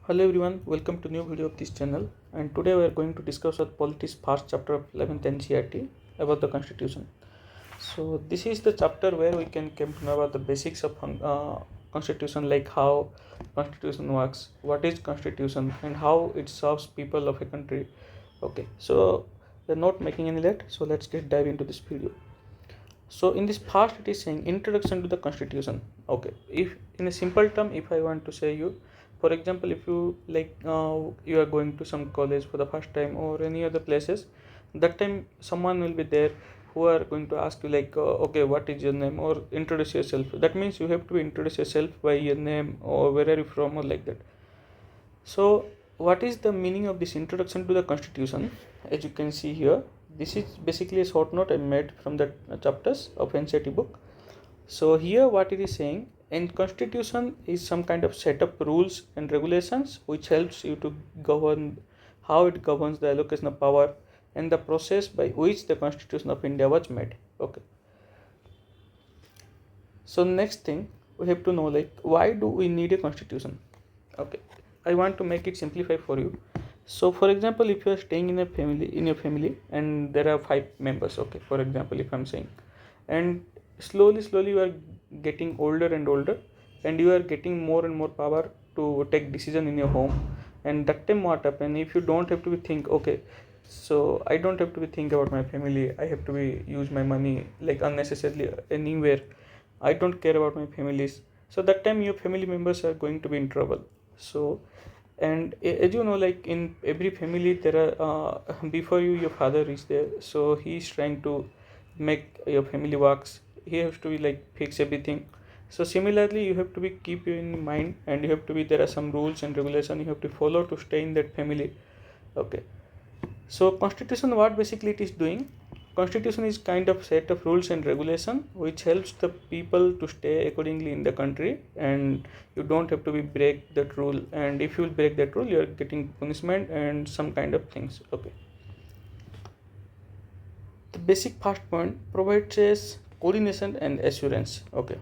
Hello everyone, welcome to new video of this channel, and today we are going to discuss Polity's first chapter of 11th NCERT about the Constitution. So this is the chapter where we can come to know about the basics of Constitution, like how Constitution works, what is Constitution, and how it serves people of a country. Okay, so we're not making any late, so let's get dive into this video. So in this first it is saying introduction to the Constitution. Okay, if in a simple term, if I want to say you, for example, if you you are going to some college for the first time or any other places, that time someone will be there who are going to ask you okay, what is your name, or introduce yourself. That means you have to introduce yourself by your name or where are you from or like that. So what is the meaning of this introduction to the Constitution? As you can see here, this is basically a short note I made from the chapters of NCERT book. So here what it is saying, in Constitution is some kind of set of rules and regulations which helps you to govern how it governs the allocation of power and the process by which the Constitution of India was made. Okay. So next thing we have to know, why do we need a constitution? Okay, I want to make it simplify for you. So for example, if you are staying in your family and there are 5 members, okay, for example, if I'm saying, and slowly you are getting older and older, and you are getting more and more power to take decision in your home, and that time what happen, if you don't have to be think, okay, so I don't have to be think about my family, I have to be use my money like unnecessarily anywhere, I don't care about my families, so that time your family members are going to be in trouble. So, and as you know, like in every family there are before you, your father is there, so he is trying to make your family works, he has to be like fix everything. So similarly you have to be keep you in mind, and you have to be, there are some rules and regulation you have to follow to stay in that family. Okay, so constitution, what basically it is doing, constitution is kind of set of rules and regulation which helps the people to stay accordingly in the country, and you don't have to be break that rule, and if you will break that rule you are getting punishment and some kind of things. Okay, the basic first point provides coordination and assurance. Okay,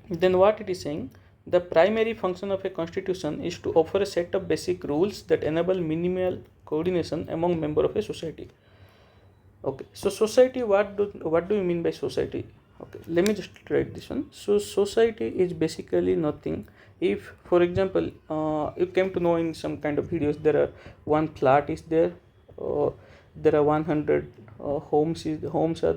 then what it is saying, the primary function of a constitution is to offer a set of basic rules that enable minimal coordination among members of a society. Okay, so society, what do you mean by society? Okay, let me just write this one. So society is basically nothing. If for example you came to know in some kind of videos, there are one flat is there, there are 100 homes are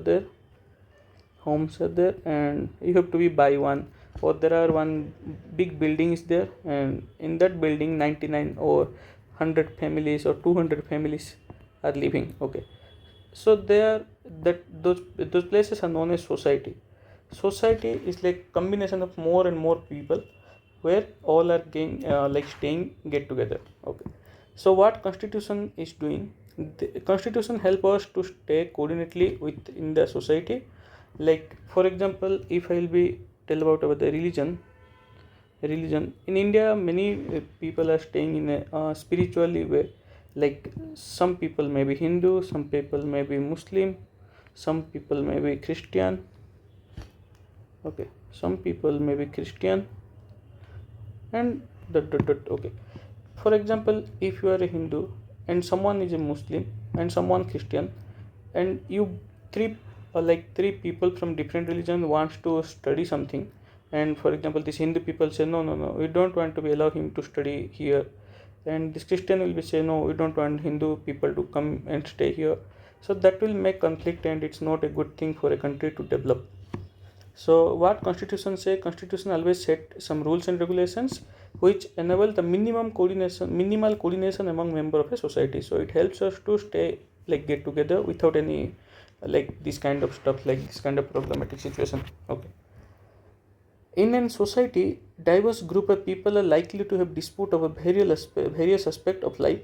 there, and you have to be buy one, or there are one big building is there, and in that building 99 or 100 families or 200 families are living. Okay, so there, that those places are known as society. Society is like combination of more and more people where all are staying get together. Okay, so what constitution is doing, the constitution help us to stay coordinately within the society. Like for example, if I will be tell about the religion in India, many people are staying in a spiritually way, like some people may be Hindu, some people may be Muslim, some people may be Christian. Okay, some people may be Christian, and okay, for example, if you are a Hindu and someone is a Muslim and someone Christian, and you three people from different religion wants to study something, and for example this Hindu people say no, we don't want to be allow him to study here, and this Christian will be say no, we don't want Hindu people to come and stay here. So that will make conflict, and it's not a good thing for a country to develop. So what constitution say, constitution always set some rules and regulations which enable the minimal coordination among member of a society. So it helps us to stay like get together without any like this kind of stuff, like this kind of problematic situation. Okay, in a society, diverse group of people are likely to have dispute over various aspects of life.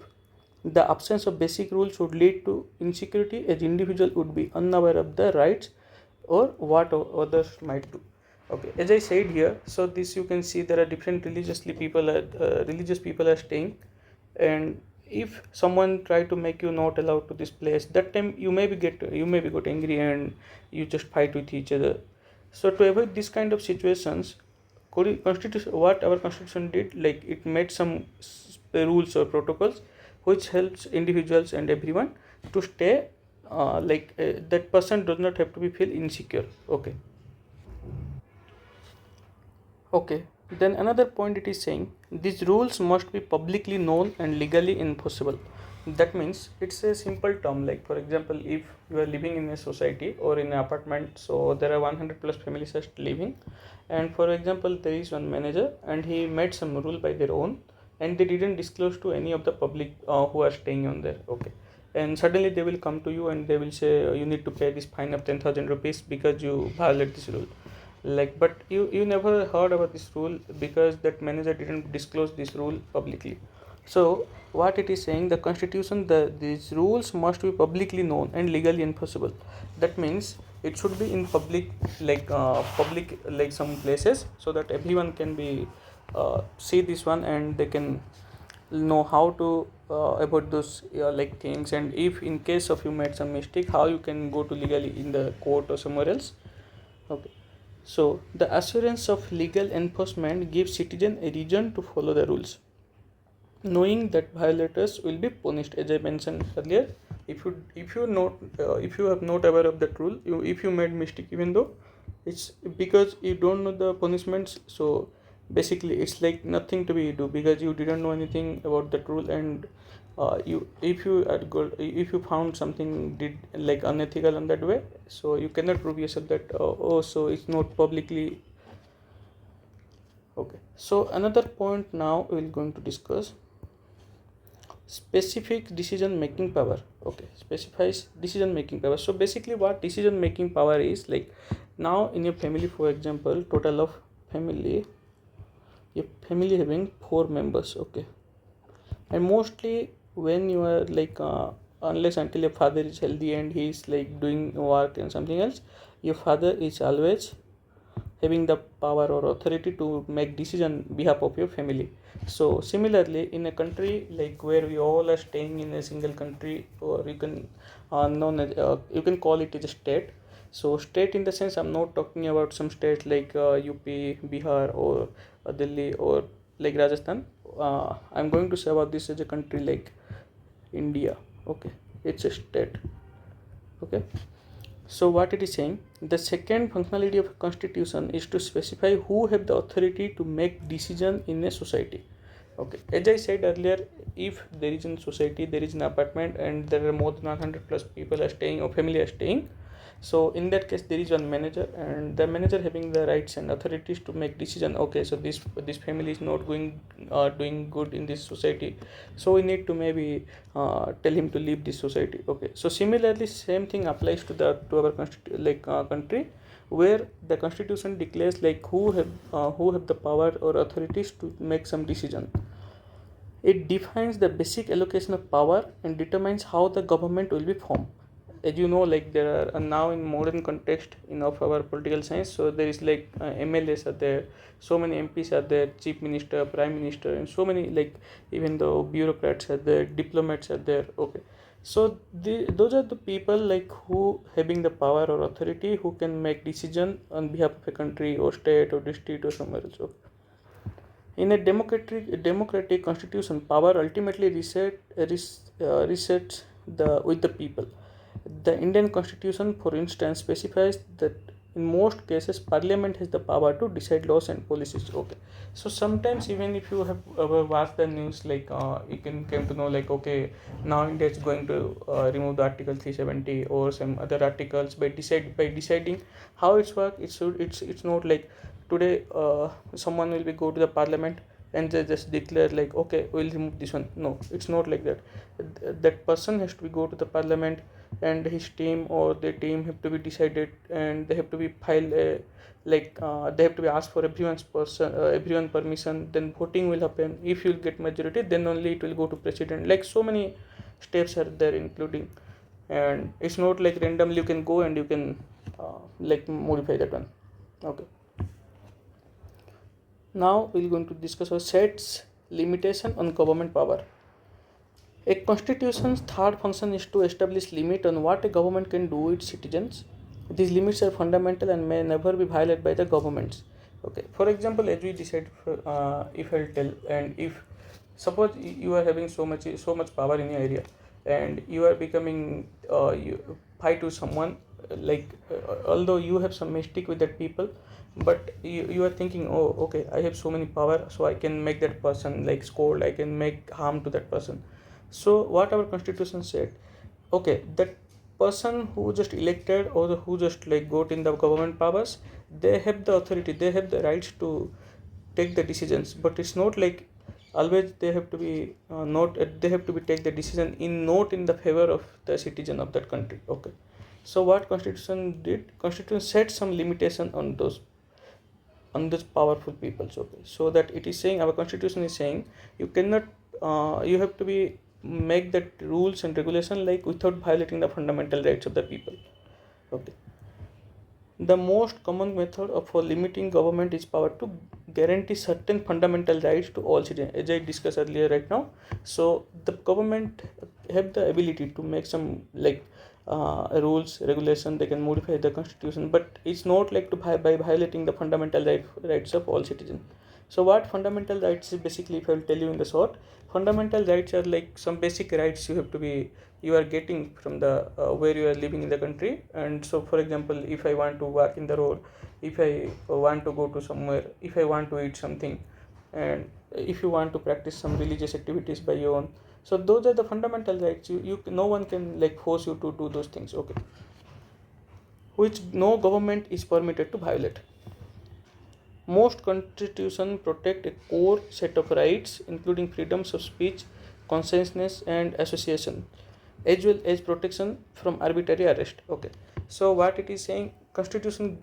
The absence of basic rules would lead to insecurity, as individual would be unaware of their rights or what others might do. Okay, as I said here, so this you can see there are different religious people are staying, and if someone try to make you not allowed to this place, that time you may be got angry and you just fight with each other. So to avoid this kind of situations, constitution, what our constitution did, like it made some rules or protocols which helps individuals and everyone to stay that person does not have to be feel insecure. Okay, then another point it is saying these rules must be publicly known and legally enforceable. That means it's a simple term. Like for example, if you are living in a society or in an apartment, so there are 100 plus families are living, and for example, there is one manager and he made some rule by their own, and they didn't disclose to any of the public who are staying on there. Okay, and suddenly they will come to you and they will say you need to pay this fine of 10,000 rupees because you violate this rule. Like, but you never heard about this rule because that manager didn't disclose this rule publicly. So what it is saying, the constitution, these rules must be publicly known and legally enforceable. That means it should be in public, public, like some places, so that everyone can be see this one and they can know how to about those like things, and if in case of you made some mistake, how you can go to legally in the court or somewhere else. Okay, so the assurance of legal enforcement gives citizen a reason to follow the rules, knowing that violators will be punished. As I mentioned earlier, if you have not aware of that rule, if you made mistake, even though it's because you don't know the punishments, so basically it's like nothing to be do because you didn't know anything about that rule, and you if you had good, if you found something did like unethical in that way, so you cannot prove yourself that so it's not publicly. Okay, so another point now we're going to discuss specific decision making power. Okay, specifies decision making power. So basically what decision making power is, like now in your family, for example, total of family, your family having 4 members. Okay, and mostly when you are unless until your father is healthy and he is like doing work and something else, your father is always having the power or authority to make decision behalf of your family. So similarly in a country like where we all are staying in a single country, or you can you can call it as a state. So state in the sense, I'm not talking about some states like UP, Bihar, or Delhi, or like Rajasthan. I'm going to say about this as a country like India. Okay, it's a state. Okay, so what it is saying, the second functionality of a constitution is to specify who have the authority to make decision in a society. Okay, as I said earlier, if there is in society, there is an apartment and there are more than 100 plus people are staying or family are staying, so in that case there is one manager, and the manager having the rights and authorities to make decision. Okay, so this family is not going doing good in this society, so we need to maybe tell him to leave this society. Okay, so similarly same thing applies to our country, where the constitution declares like who have the power or authorities to make some decision. It defines the basic allocation of power and determines how the government will be formed. As you know, like there are now in modern context in of our political science, so there is like MLAs are there, so many MPs are there, chief minister, prime minister, and so many, like even the bureaucrats are there, diplomats are there. Okay, so those are the people like who having the power or authority who can make decision on behalf of a country or state or district or somewhere else. Okay. In a democratic constitution, power ultimately resets with the people. The Indian constitution, for instance, specifies that in most cases parliament has the power to decide laws and policies. Okay, so sometimes even if you have ever watched the news, like you can come to know like, okay, now India is going to remove the article 370 or some other articles by deciding how it's work. It's not like today someone will be go to the parliament and they just declare like, okay, we'll remove this one. No, it's not like that. That person has to be go to the parliament, and his team or their team have to be decided, and they have to be filed a they have to be asked for everyone permission, then voting will happen. If you'll get majority, then only it will go to president. Like so many steps are there including, and it's not like randomly you can go and you can modify that one. Okay, now we're going to discuss our sets limitation on government power. A constitution's third function is to establish limit on what a government can do with citizens. These limits are fundamental and may never be violated by the governments. Okay, for example, as we decide, if I'll tell, and if suppose you are having so much power in your area, and you are becoming you fight with someone, although you have some mistake with that people, but you are thinking, oh okay, I have so many power, so I can make that person like scold, I can make harm to that person. So what our constitution said, okay, that person who just elected or who just like got in the government powers, they have the authority, they have the rights to take the decisions, but it's not like always they have to be not they have to be take the decision in not in the favor of the citizen of that country. Okay, so what constitution did, constitution set some limitation on those powerful peoples. Okay, so that it is saying, our constitution is saying, you cannot you have to be make that rules and regulation like without violating the fundamental rights of the people. Okay, the most common method for limiting government is power to guarantee certain fundamental rights to all citizens, as I discussed earlier right now. So the government have the ability to make some like rules, regulation, they can modify the constitution, but it's not like to by violating the fundamental rights of all citizens. So what fundamental rights is basically, if I will tell you in the short, fundamental rights are like some basic rights you have to be you are getting from the where you are living in the country. And so for example, if I want to walk in the road, if I want to go to somewhere, if I want to eat something, and if you want to practice some religious activities by your own, so those are the fundamental rights. You no one can like force you to do those things. Okay, which no government is permitted to violate. Most constitutions protect a core set of rights, including freedoms of speech, consciousness, and association, as well as protection from arbitrary arrest. Okay, so what it is saying, Constitution.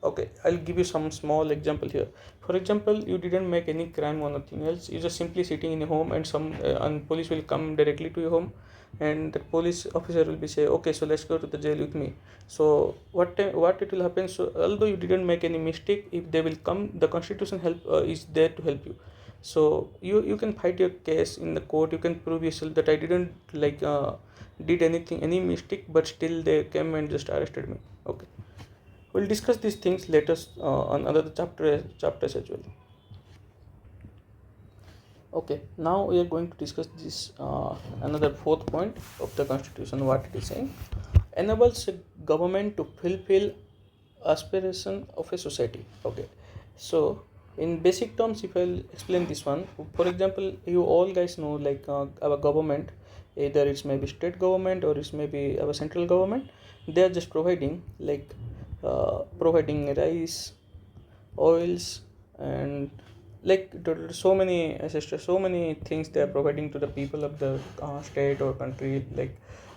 Okay, I'll give you some small example here. For example, you didn't make any crime or nothing else. You're just simply sitting in a home, and some and police will come directly to your home, and the police officer will be say, okay, so let's go to the jail with me. So what it will happen, so although you didn't make any mistake, if they will come, the constitution help is there to help you. So you can fight your case in the court, you can prove yourself that I didn't did anything, any mistake, but still they came and just arrested me. Okay, we'll discuss these things later on other chapters as well. Okay, now we are going to discuss this another fourth point of the constitution. What it is saying, enables a government to fulfill aspiration of a society. Okay, so in basic terms, if I'll explain this one, for example, you all guys know our government, either it's maybe state government or it's maybe our central government, they are just providing providing rice, oils, and so many so many things they are providing to the people of the state or country,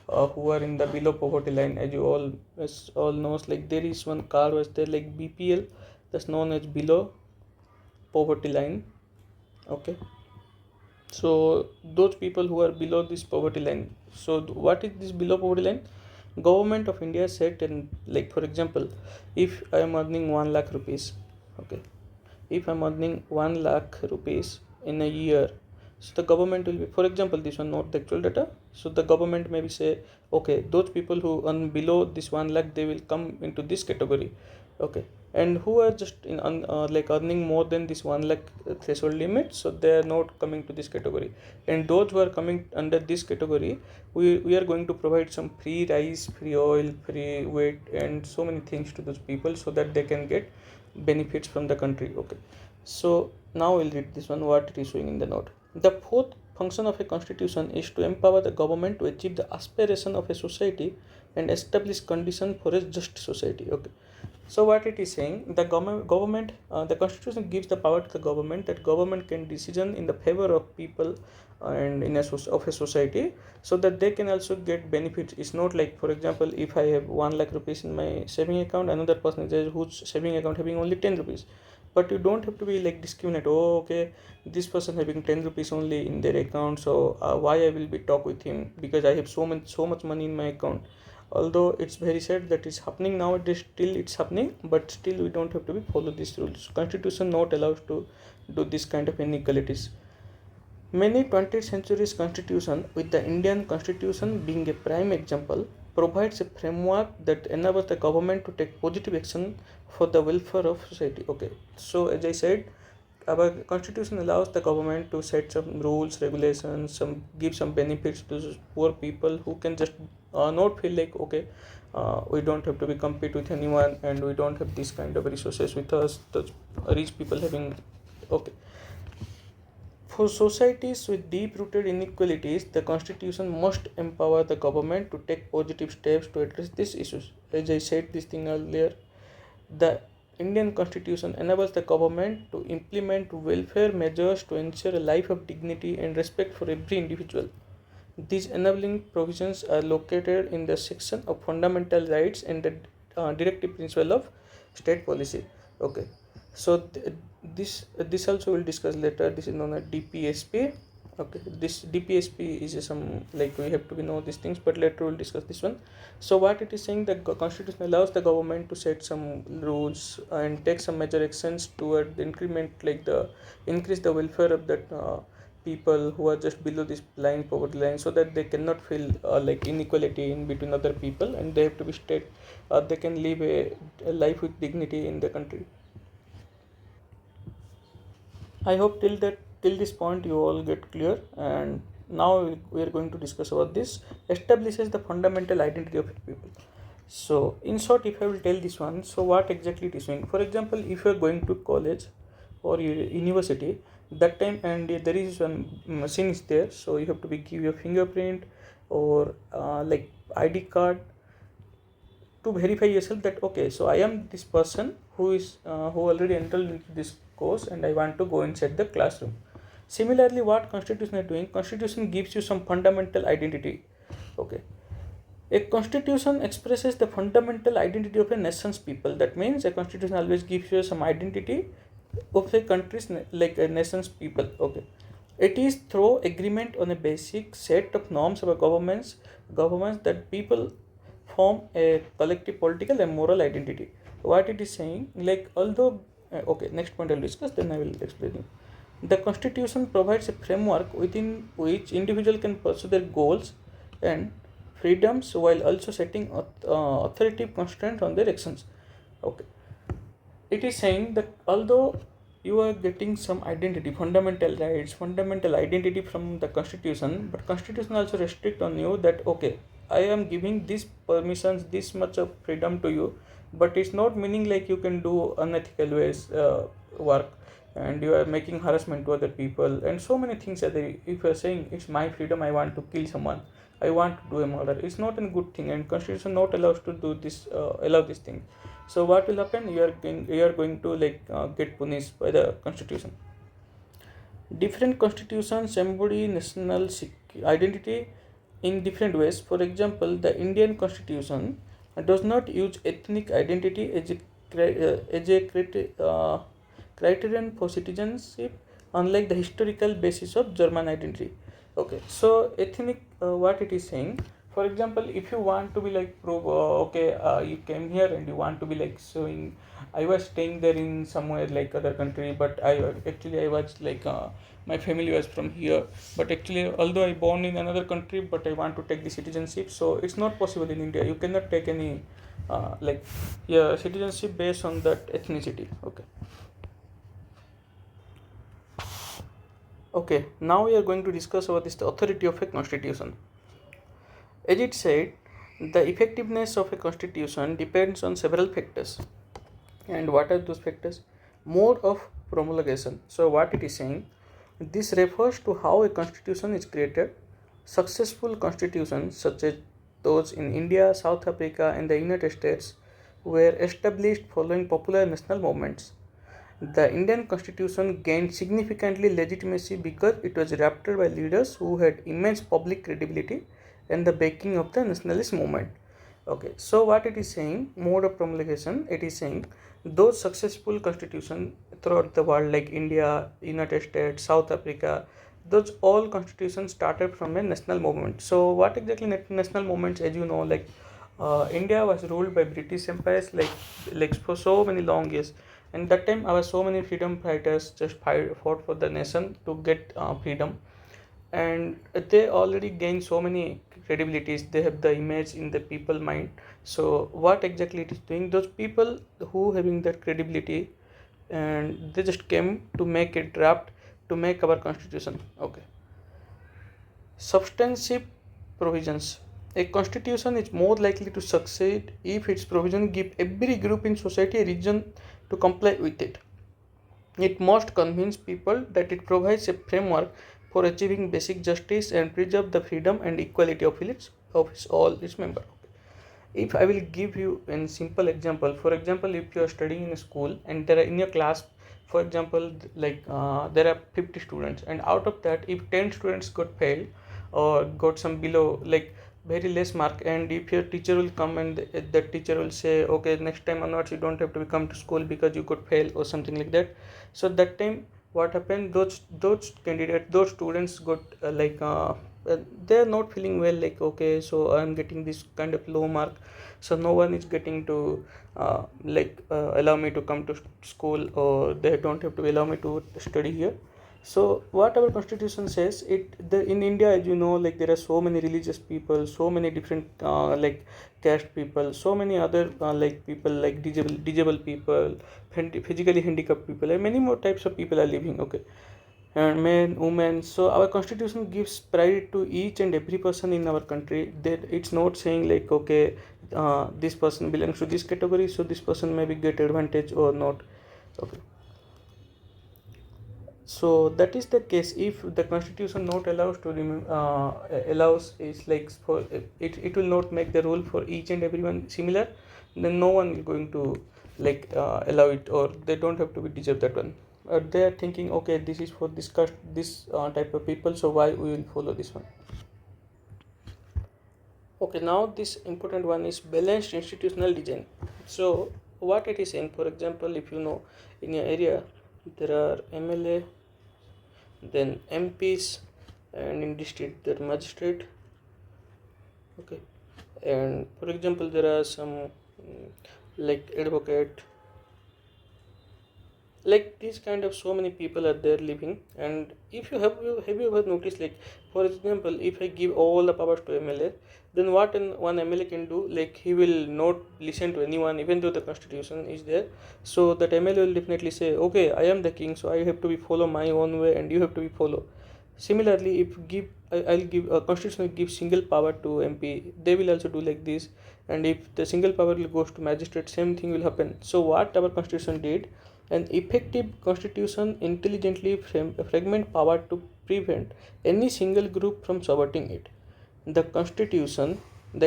who are in the below poverty line. As you all knows, like there is one car was there like BPL, that's known as below poverty line. Okay, so those people who are below this poverty line, so what is this below poverty line? Government of India said, and like for example, if I am earning 1 lakh rupees, okay, if I'm earning 1 lakh rupees in a year, so the government will be, for example, this one not the actual data, so the government maybe say, okay, those people who earn below this 1 lakh, they will come into this category. Okay, and who are just in earning more than this 1 lakh threshold limit, so they are not coming to this category. And those who are coming under this category, we are going to provide some free rice, free oil, free weight, and so many things to those people, so that they can get benefits from the country. Okay, so now we'll read this one, what it is showing in the note. The fourth function of a constitution is to empower the government to achieve the aspiration of a society and establish conditions for a just society. Okay, so what it is saying, the government the constitution gives the power to the government, that government can decision in the favor of people and in of a society, so that they can also get benefits. It's not like, for example, if I have 1 lakh rupees in my saving account, another person is there whose saving account having only 10 rupees, but you don't have to be like discriminate, oh okay, this person having 10 rupees only in their account, so why I will be talk with him because I have so much money in my account. Although it's very sad that it's happening nowadays, still it's happening, but still we don't have to be follow these rules. Constitution not allows to do this kind of inequalities. Many 20th century's constitution, with the Indian constitution being a prime example, provides a framework that enables the government to take positive action for the welfare of society. Okay, so as I said, our constitution allows the government to set some rules, regulations, some give some benefits to poor people who can just not feel like, okay, we don't have to be compete with anyone, and we don't have this kind of resources with us, the rich people having. Okay, for societies with deep-rooted inequalities, the constitution must empower the government to take positive steps to address these issues. As I said this thing earlier, the Indian constitution enables the government to implement welfare measures to ensure a life of dignity and respect for every individual. These enabling provisions are located in the section of fundamental rights and the directive principle of state policy. Okay, so this also we'll discuss later. This is known as DPSP. Okay, this DPSP is some, like, we have to be know these things, but later we'll discuss this one. So what it is saying, the constitution allows the government to set some rules and take some major actions toward the increment, like the increase the welfare of that people who are just below this line, poverty line, so that they cannot feel like inequality in between other people, and they have to be state, they can live a life with dignity in the country. I hope till this point you all get clear, and now we are going to discuss about this establishes the fundamental identity of people. So in short, if I will tell this one, so what exactly it is doing? For example, if you are going to college or university, that time, and there is one machine is there, so you have to be give your fingerprint or like ID card to verify yourself that, okay, so I am this person who is who already entered into this course, and I want to go inside the classroom. Similarly, what constitution is doing, constitution gives you some fundamental identity. Okay, a constitution expresses the fundamental identity of a nation's people. That means a constitution always gives you some identity of a country's like a nation's people. Okay, it is through agreement on a basic set of norms of a governments that people form a collective political and moral identity. What it is saying, like, although okay, next point I'll discuss, then I will explain you. The constitution provides a framework within which individual can pursue their goals and freedoms while also setting authoritative constraint on their actions. Okay, it is saying that although you are getting some identity, fundamental rights, fundamental identity from the constitution, but constitution also restrict on you that, okay, I am giving these permissions, this much of freedom to you, but it's not meaning like you can do unethical ways work, and you are making harassment to other people and so many things are there. If you are saying it's my freedom, I want to kill someone, I want to do a murder, it's not a good thing, and constitution not allows to do this, allow this thing. So what will happen, you are going to like get punished by the constitution. Different constitutions embody national identity in different ways. For example, the Indian constitution does not use ethnic identity as a criterion for citizenship, unlike the historical basis of German identity. Okay, so ethnic, what it is saying, for example, if you want to be like prove, okay, you came here and you want to be like showing, I was staying there in somewhere like other country, but I was like my family was from here, but actually although I born in another country, but I want to take the citizenship. So it's not possible in India, you cannot take any like, yeah, citizenship based on that ethnicity. Okay. Okay, now we are going to discuss about this, the authority of a constitution. As it said, the effectiveness of a constitution depends on several factors. And what are those factors? Mode of promulgation. So what it is saying, this refers to how a constitution is created. Successful constitutions such as those in India, South Africa and the United States were established following popular national movements. The Indian constitution gained significantly legitimacy because it was drafted by leaders who had immense public credibility and the backing of the nationalist movement. Okay, so what it is saying, mode of promulgation, it is saying those successful constitutions throughout the world like India, United States, South Africa, those all constitutions started from a national movement. So what exactly national movements, as you know, like India was ruled by British empires like for so many long years, and that time our so many freedom fighters just fought for the nation to get freedom, and they already gained so many credibilities, they have the image in the people mind. So what exactly it is doing, those people who having that credibility, and they just came to make a draft to make our constitution. Okay. Substantive provisions. A constitution is more likely to succeed if its provisions give every group in society a reason to comply with it. It must convince people that it provides a framework for achieving basic justice and preserve the freedom and equality of all its members. If I will give you a simple example, for example, if you are studying in a school and there are in your class, for example, there are 50 students, and out of that, if 10 students got failed or got some below very less mark, and if your teacher will come and the teacher will say, okay, next time onwards you don't have to come to school because you got failed or something like that. So that time what happened, those candidates, those students got they are not feeling well, like okay, so I'm getting this kind of low mark, so no one is getting to allow me to come to school, or they don't have to allow me to study here. So what our constitution says, in India, as you know, like there are so many religious people, so many different caste people, so many other people like disabled people, physically handicapped people, and many more types of people are living. Okay. And men, women. So our constitution gives priority to each and every person in our country. That it's not saying like okay, this person belongs to this category, so this person maybe get advantage or not. Okay. So that is the case. If the constitution not allows to allows is like for it will not make the rule for each and everyone similar, then no one is going to allow it, or they don't have to be deserve that one. They are thinking, okay, this is for this type of people, so why we will follow this one. Okay, now this important one is balanced institutional design. So what it is saying, for example, if you know in your area there are MLA, then MPs, and in district there are magistrate. Okay, and for example there are some advocate, like this kind of so many people are there living. And if you have you ever noticed, like for example, if I give all the powers to MLA, then what one MLA can do, like he will not listen to anyone even though the constitution is there. So that MLA will definitely say, okay, I am the king, so I have to be follow my own way and you have to be follow. Similarly, if I'll give a constitution will give single power to MP, they will also do like this. And if the single power will goes to magistrate, same thing will happen. So what our constitution did, an effective constitution intelligently fragment power to prevent any single group from subverting it. The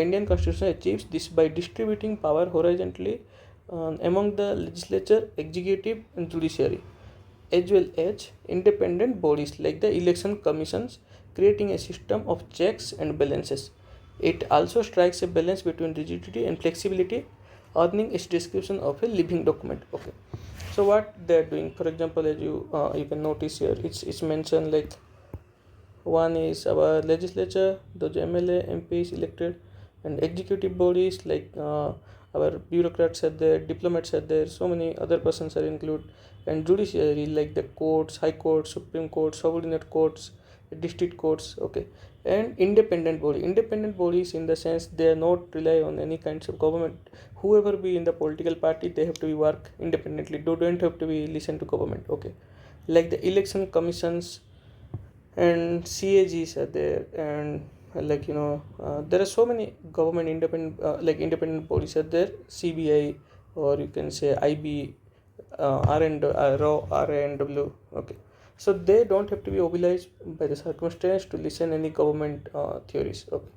Indian Constitution achieves this by distributing power horizontally among the legislature, executive, and judiciary, as well as independent bodies like the election commissions, creating a system of checks and balances. It also strikes a balance between rigidity and flexibility, earning its description of a living document. Okay. So what they are doing, for example, as you can notice here, it's mentioned like one is our legislature, those MLA, MPs elected, and executive bodies like our bureaucrats are there, diplomats are there, so many other persons are included, and judiciary like the courts, high courts, supreme courts, subordinate courts, district courts. Okay. And independent bodies in the sense they are not rely on any kinds of government. Whoever be in the political party, they have to be work independently, they don't have to be listen to government. Okay. Like the election commissions and CAGs are there, and there are so many government independent bodies are there, CBI, or you can say IB, RNW. Okay. So they don't have to be obliged by the circumstance to listen any government theories. Okay.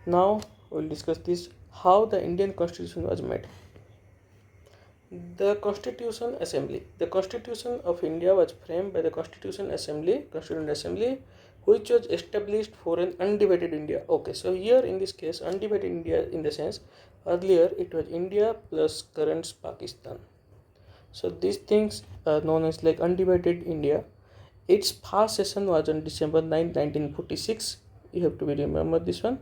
Now we'll discuss this, how the Indian Constitution was made. The Constituent Constitution of India was framed by the Constituent Assembly, which was established for an undivided India. Okay, so here in this case, undivided India in the sense, earlier it was India plus current Pakistan. So these things are known as like undivided India. Its first session was on December 9, 1946. You have to be remember this one.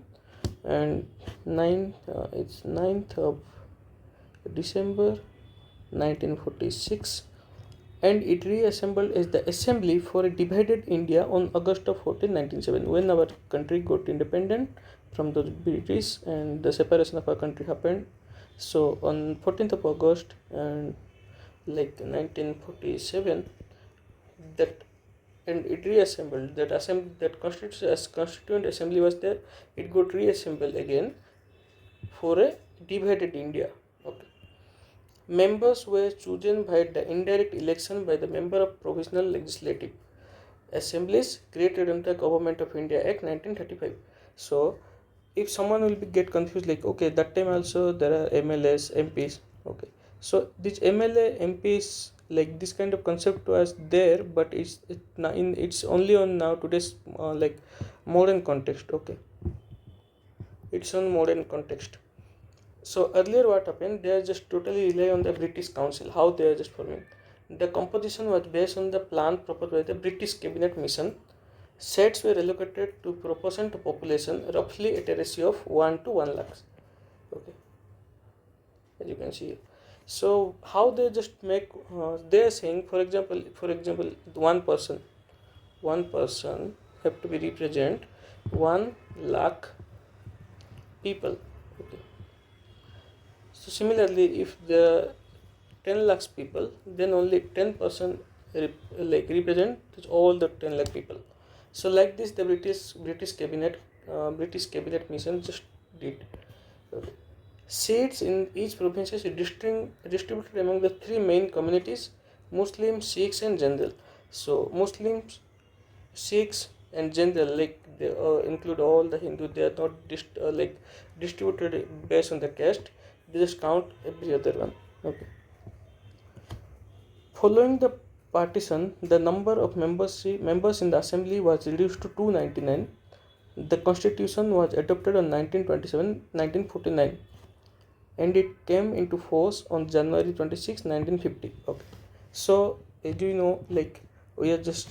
And it's 9th of December 1946, and it reassembled as the Assembly for a divided India on August of 14, 1907, when our country got independent from the British and the separation of our country happened. So on 14th of August and 1947, that and it reassembled that Constituent Assembly was there. It got reassembled again for a divided India. Okay. Members were chosen by the indirect election by the member of provisional legislative assemblies created under the Government of India Act 1935. So, if someone will get confused, like, okay, that time also there are MLAs, MPs. Okay, so this MLA, MPs, like this kind of concept was there, but it's only on now today's modern context. Okay, it's on modern context. So earlier what happened, they are just totally rely on the British Council, how they are just forming. The composition was based on the plan proposed by the British Cabinet Mission. Seats were allocated to proportion to population, roughly at a ratio of 1 to 1 lakh. Okay, as you can see. So how they just make, they are saying, for example, one person have to be represent 1 lakh people. Okay. So similarly, if the 10 lakhs people, then only 10% represent all the 10 lakh people. So like this, the British cabinet mission just did. Okay. Seats in each province is distributed among the three main communities: Muslims, Sikhs, and General. So Muslims, Sikhs, and General, like they include all the Hindu. They are not distributed based on the caste. They just count every other one. Okay. Following the partition, the number of members in the assembly was reduced to 299. The constitution was adopted on 1949, and it came into force on January 26, 1950. Okay. So as you know, we are just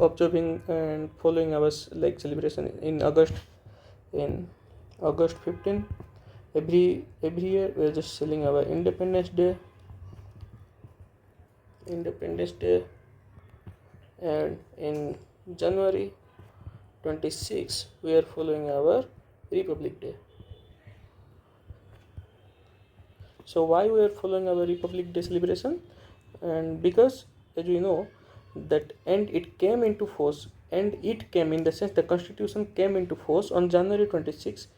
observing and following our celebration in August 15. Every year we are just celebrating our Independence Day, and in January 26 we are following our Republic Day. So why we are following our Republic Day celebration? And because, as we know, that it came into force, and it came in the sense the constitution came into force on January 26,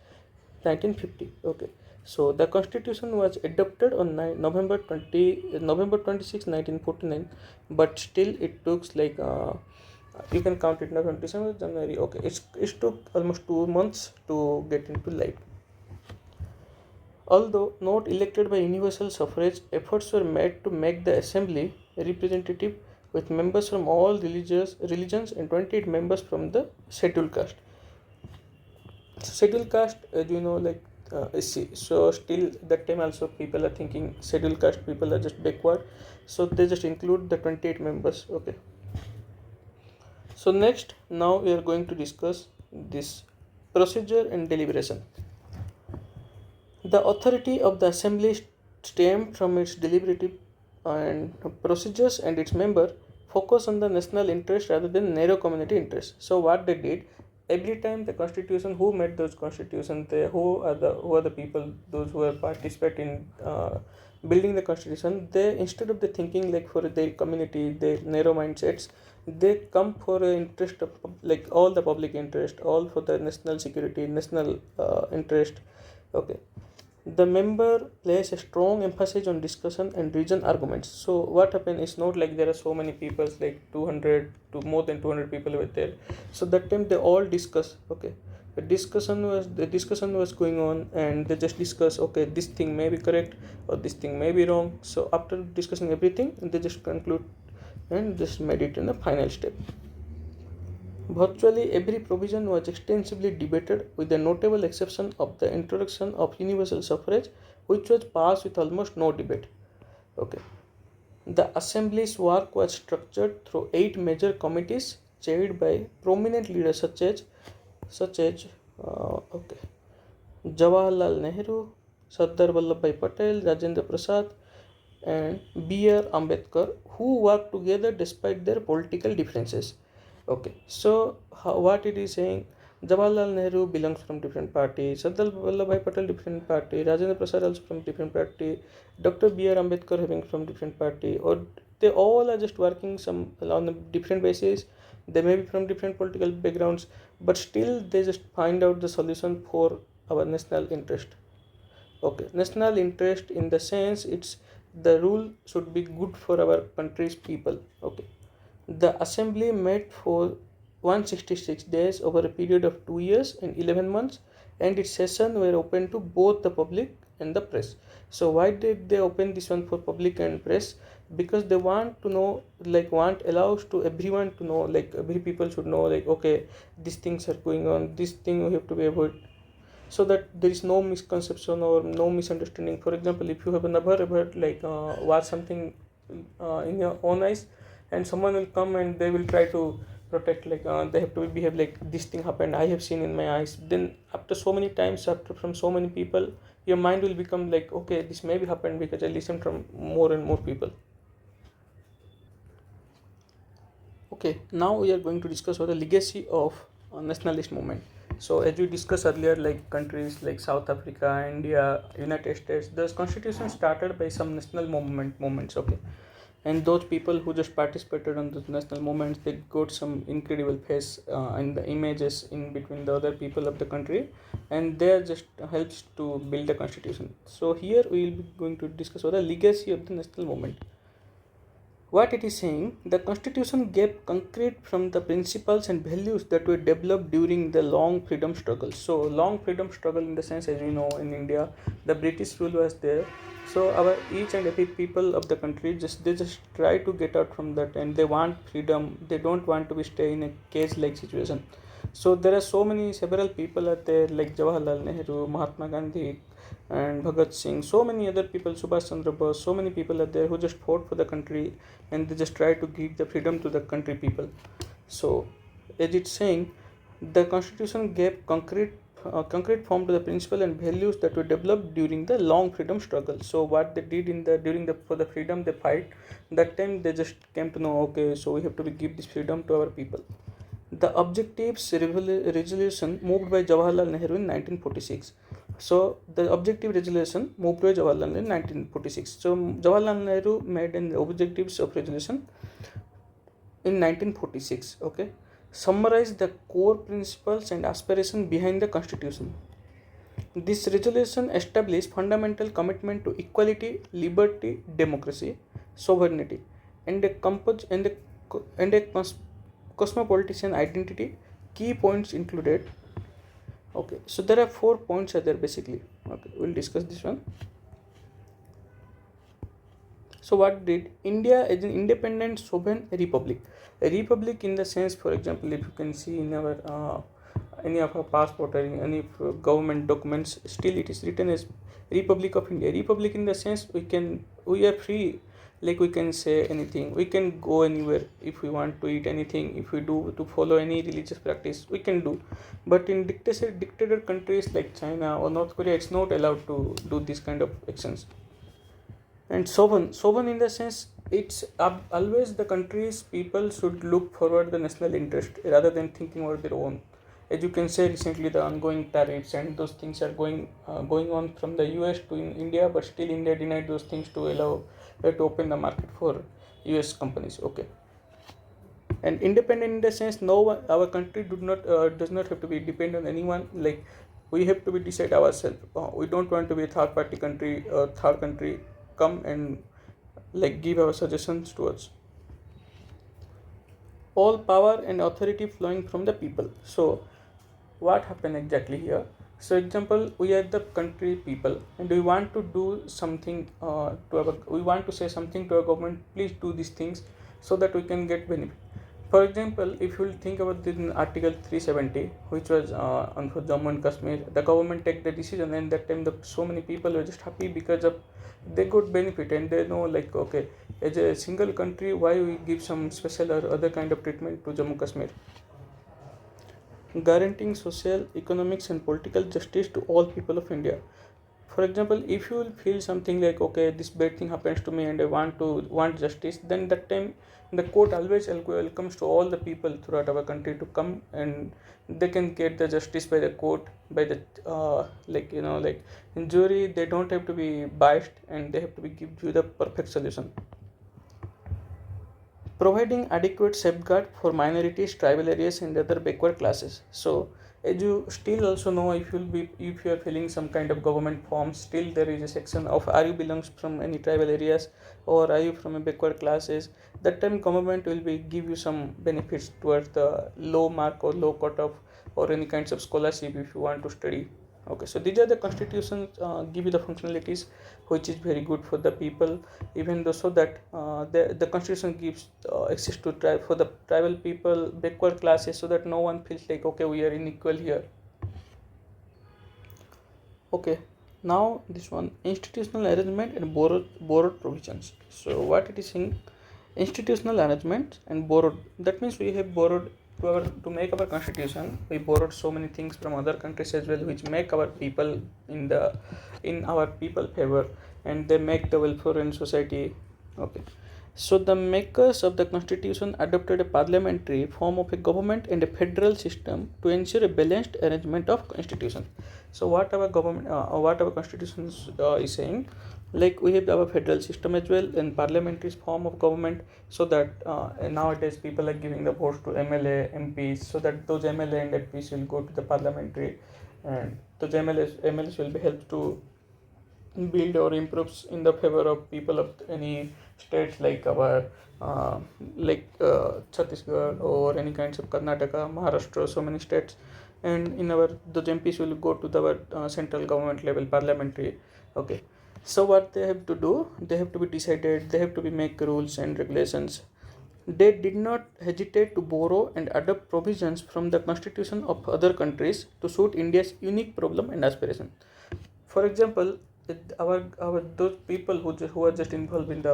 1950. Okay. So the constitution was adopted on November 26, 1949, but still it took you can count it now, December, January. Okay, it took almost 2 months to get into life. Although not elected by universal suffrage, efforts were made to make the assembly representative, with members from all religions and 28 members from the scheduled caste. Scheduled caste, as you know, SC. So still that time also people are thinking scheduled caste people are just backward, so they just include the 28 members. Okay. So next, now we are going to discuss this procedure and deliberation. The authority of the assembly stemmed from its deliberative and procedures, and its member focus on the national interest rather than narrow community interest. So what they did, every time the constitution, who made those constitutions, who are the people, those who are participate in building the constitution, they, instead of the thinking for their community, their narrow mindsets, they come for interest of all the public interest, all for the national security, national interest. Okay. The member places a strong emphasis on discussion and reason arguments. So what happened is not there are so many people, 200 to more than 200 people were there. So that time they all discuss. Okay, the discussion was going on, and they just discuss, okay, this thing may be correct or this thing may be wrong. So after discussing everything, they just conclude and just made it in the final step. Virtually every provision was extensively debated, with the notable exception of the introduction of universal suffrage, which was passed with almost no debate. Okay. The Assembly's work was structured through 8 major committees chaired by prominent leaders such as Jawaharlal Nehru, Sardar Vallabhbhai Patel, Rajendra Prasad, and B.R. Ambedkar, who worked together despite their political differences. Okay, so what it is saying, Jawaharlal Nehru belongs from different party, Sardar Vallabhbhai Patel different party, Rajendra Prasad also from different party, Dr. B.R. Ambedkar having from different party, or they all are just working some on a different basis. They may be from different political backgrounds, but still they just find out the solution for our national interest. Okay, national interest in the sense it's the rule should be good for our country's people. Okay, the assembly met for 166 days over a period of 2 years and 11 months, and its sessions were open to both the public and the press. So why did they open this one for public and press? Because they want to know, like want allows to everyone to know, like every people should know, like okay, these things are going on, this thing we have to be avoid, so that there is no misconception or no misunderstanding. For example, if you have never ever like watch something in your own eyes, and someone will come and they will try to protect, like they have to behave like this thing happened, I have seen in my eyes, then after so many times, after from so many people, your mind will become like okay, this maybe happened because I listened from more and more people. Okay, now we are going to discuss about the legacy of nationalist movement. So, as we discussed earlier, like countries like South Africa, India, United States, the constitution started by some national movements. Okay, and those people who just participated on those national movements, they got some incredible face in the images in between the other people of the country, and they just helps to build the constitution. So here we will be going to discuss about the legacy of the national movement. What it is saying, the constitution gave concrete from the principles and values that were developed during the long freedom struggle. So long freedom struggle in the sense, as we know, in India, the British rule was there. So our each and every people of the country just try to get out from that, and they want freedom. They don't want to be stay in a cage like situation. So there are several people are there like Jawaharlal Nehru, Mahatma Gandhi, and Bhagat Singh, so many other people, Subhash Chandra Bose, so many people are there who just fought for the country, and they just try to give the freedom to the country people. So, as it's saying, the constitution gave concrete form to the principle and values that were developed during the long freedom struggle. So what they did in the during the for the freedom they fight, that time they just came to know, okay, so we have to give this freedom to our people. The objectives resolution moved by Jawaharlal Nehru in 1946. So the objective resolution moved by Jawaharlal Nehru in 1946. So Jawaharlal Nehru made an objectives of resolution in 1946. Okay, summarize the core principles and aspirations behind the constitution. This resolution established fundamental commitment to equality, liberty, democracy, sovereignty, and a cosmopolitan identity. Key points included. Okay, so there are 4 points are there basically. Okay, we'll discuss this one. So what did India as an independent sovereign republic? A republic in the sense, for example, if you can see in our any of our passport or any government documents, still it is written as Republic of India. Republic in the sense we are free, like we can say anything, we can go anywhere if we want to eat anything, if we do to follow any religious practice, we can do. But in dictator countries like China or North Korea, it's not allowed to do this kind of actions. And sovereign in the sense, it's always the country's people should look forward the national interest rather than thinking about their own. As you can say, recently the ongoing tariffs and those things are going on from the US to in India, but still India denied those things to allow to open the market for US companies. Okay, and independent in the sense, no one, our country does not have to be dependent on anyone. Like we have to be decide ourselves. We don't want to be a third party country, third country come and like give our suggestions to us. All power and authority flowing from the people. So what happened exactly here? So example, we are the country people and we want to do something we want to say something to our government, please do these things so that we can get benefit. For example, if you will think about this in Article 370, which was on for Jammu and Kashmir, the government take the decision, and that time so many people were just happy because of they got benefit, and they know like okay, as a single country, why we give some special or other kind of treatment to Jammu Kashmir. Guaranteeing social, economics, and political justice to all people of India. For example, if you will feel something like, okay, this bad thing happens to me and I want justice, then that time the court always welcomes to all the people throughout our country to come, and they can get the justice by the court, by the like in jury. They don't have to be biased, and they have to be give you the perfect solution. Providing adequate safeguard for minorities, tribal areas, and other backward classes. So, as you still also know, if you are filling some kind of government form, still there is a section of are you belongs from any tribal areas or are you from a backward classes. That time government will be give you some benefits towards the low mark or low cutoff or any kinds of scholarship if you want to study. Okay, so these are the constitutions give you the functionalities which is very good for the people, even though, so that the constitution gives access to for the tribal people, backward classes, so that no one feels like, okay, we are unequal here. Okay, now this one, institutional arrangement and borrowed provisions. So what it is saying, institutional arrangement and borrowed, that means we have borrowed to make our constitution. We borrowed so many things from other countries as well, which make our people in our people favor, and they make the welfare in society. Okay, so the makers of the constitution adopted a parliamentary form of a government and a federal system to ensure a balanced arrangement of constitution. So what our constitution is saying, like we have our federal system as well and parliamentary form of government, so that nowadays people are giving the votes to MLA, MPs, so that those MLA and MPs will go to the parliamentary, and those MLAs will be helped to build or improves in the favor of people of any states like our Chhattisgarh or any kinds of Karnataka, Maharashtra, so many states, and in our the MPs will go to the central government level parliamentary. Okay, so what they have to do, they have to be decided, they have to be make rules and regulations. They did not hesitate to borrow and adopt provisions from the constitution of other countries to suit India's unique problem and aspiration. For example, our those people who are just involved in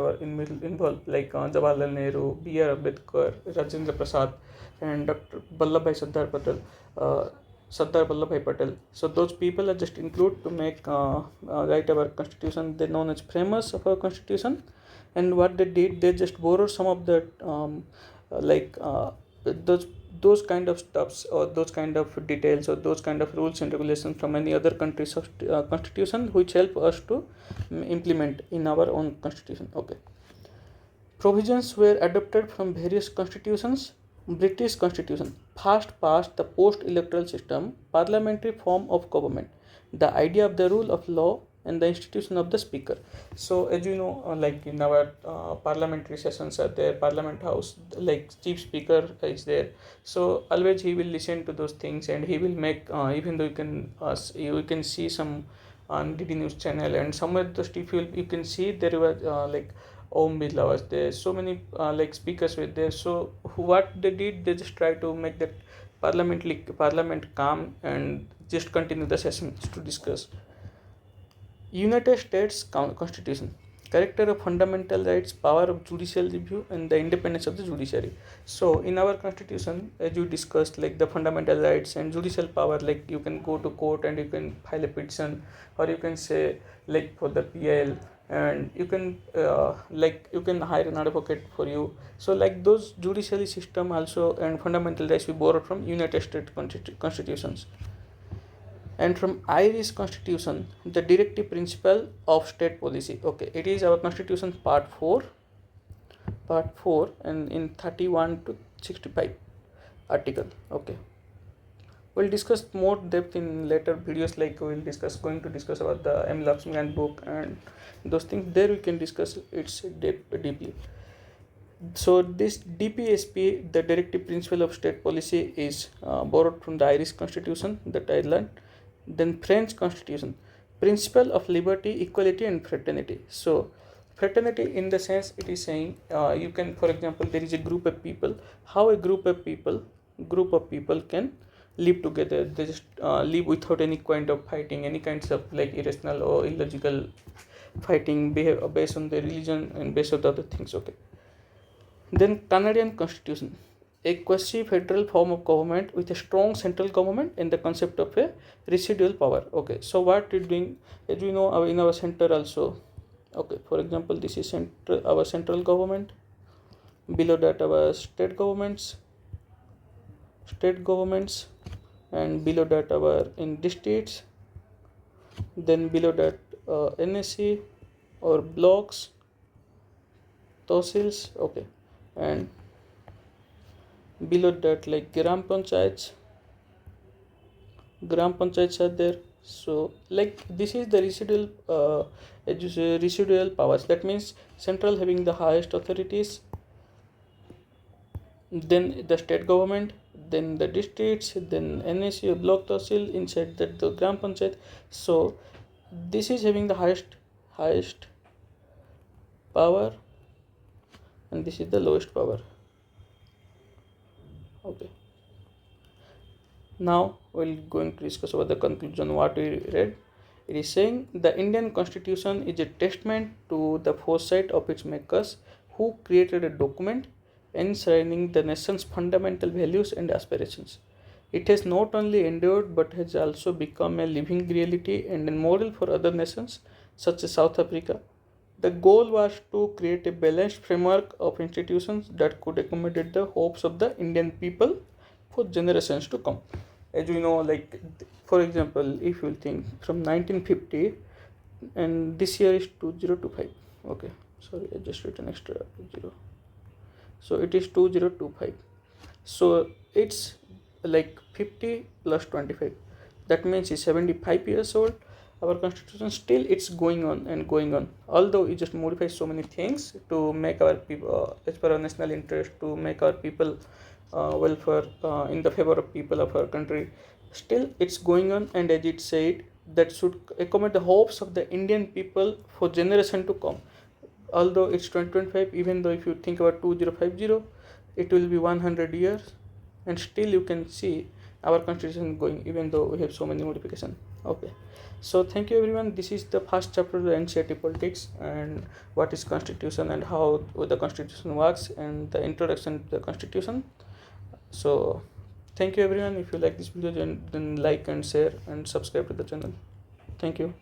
involved like Jawaharlal Nehru, B.R. Ambedkar, Rajendra Prasad, and Dr. Sardar Vallabhbhai Patel. So those people are just included to make write our constitution. They're known as framers of our constitution, and what they did, they just borrowed some of that like those kind of stuffs or those kind of details or those kind of rules and regulations from any other countries of constitution, which help us to implement in our own constitution. Okay, provisions were adopted from various constitutions. British constitution first passed the post-electoral system, parliamentary form of government, the idea of the rule of law, and the institution of the speaker. So as you know, like in our parliamentary sessions are there, parliament house, like chief speaker is there, so always he will listen to those things, and he will make even though you can see some on DD news channel, and somewhere just if you can see there was like Om Birla was there, so many like speakers were there. So what they did, they just try to make that parliament calm and just continue the sessions to discuss. United States Constitution, character of fundamental rights, power of judicial review, and the independence of the judiciary. So in our constitution, as you discussed, like the fundamental rights and judicial power, like you can go to court and you can file a petition, or you can say like for the PIL, and you can like you can hire an advocate for you. So like those judiciary system also and fundamental rights we borrowed from United States constitutions. And from Irish constitution, the directive principle of state policy. Okay, it is our constitution part 4, and in 31 to 65 article. Okay, we'll discuss more depth in later videos, like we'll going to discuss about the M. Lakshman book and those things. There we can discuss its deeply. So this DPSP, the directive principle of state policy, is borrowed from the Irish constitution that I learned. Then French constitution, principle of liberty, equality, and fraternity. So fraternity in the sense it is saying you can, for example, there is a group of people, how a group of people can live together. They just live without any kind of fighting, any kinds of like irrational or illogical fighting based on their religion and based on the other things. Okay, then Canadian constitution, a quasi-federal form of government with a strong central government and the concept of a residual power. Okay, so what it doing, as we know, in our center also. Okay, for example, this is our central government. Below that, our state governments, and below that, our in districts. Then below that, NSC or blocks, tahsils. Okay, and below that, like gram panchayats are there. So like this is the residual powers. That means central having the highest authorities, then the state government, then the districts, then NSC or block tahsil, inside that the gram panchayat. So this is having the highest power, and this is the lowest power. Okay, now we're going to discuss about the conclusion what we read. It is saying the Indian Constitution is a testament to the foresight of its makers, who created a document enshrining the nation's fundamental values and aspirations. It has not only endured but has also become a living reality and a model for other nations such as South Africa. The goal was to create a balanced framework of institutions that could accommodate the hopes of the Indian people for generations to come. As we know, like for example, if you think from 1950, and this year is 2025. Okay, sorry, I just written extra 0. So it is 2025. So it's like 50 plus 25. That means it's 75 years old. Our constitution still it's going on and going on. Although it just modifies so many things to make our people, as per our national interest, to make our people welfare in the favor of people of our country. Still it's going on, and as it said, that should accommodate the hopes of the Indian people for generation to come. Although it's 2025, even though if you think about 2050, it will be 100 years, and still you can see our constitution going, even though we have so many modifications. Okay, so thank you everyone. This is the first chapter of the NCERT politics, and what is constitution and how the constitution works, and the introduction to the constitution. So thank you everyone. If you like this video, then like and share and subscribe to the channel. Thank you.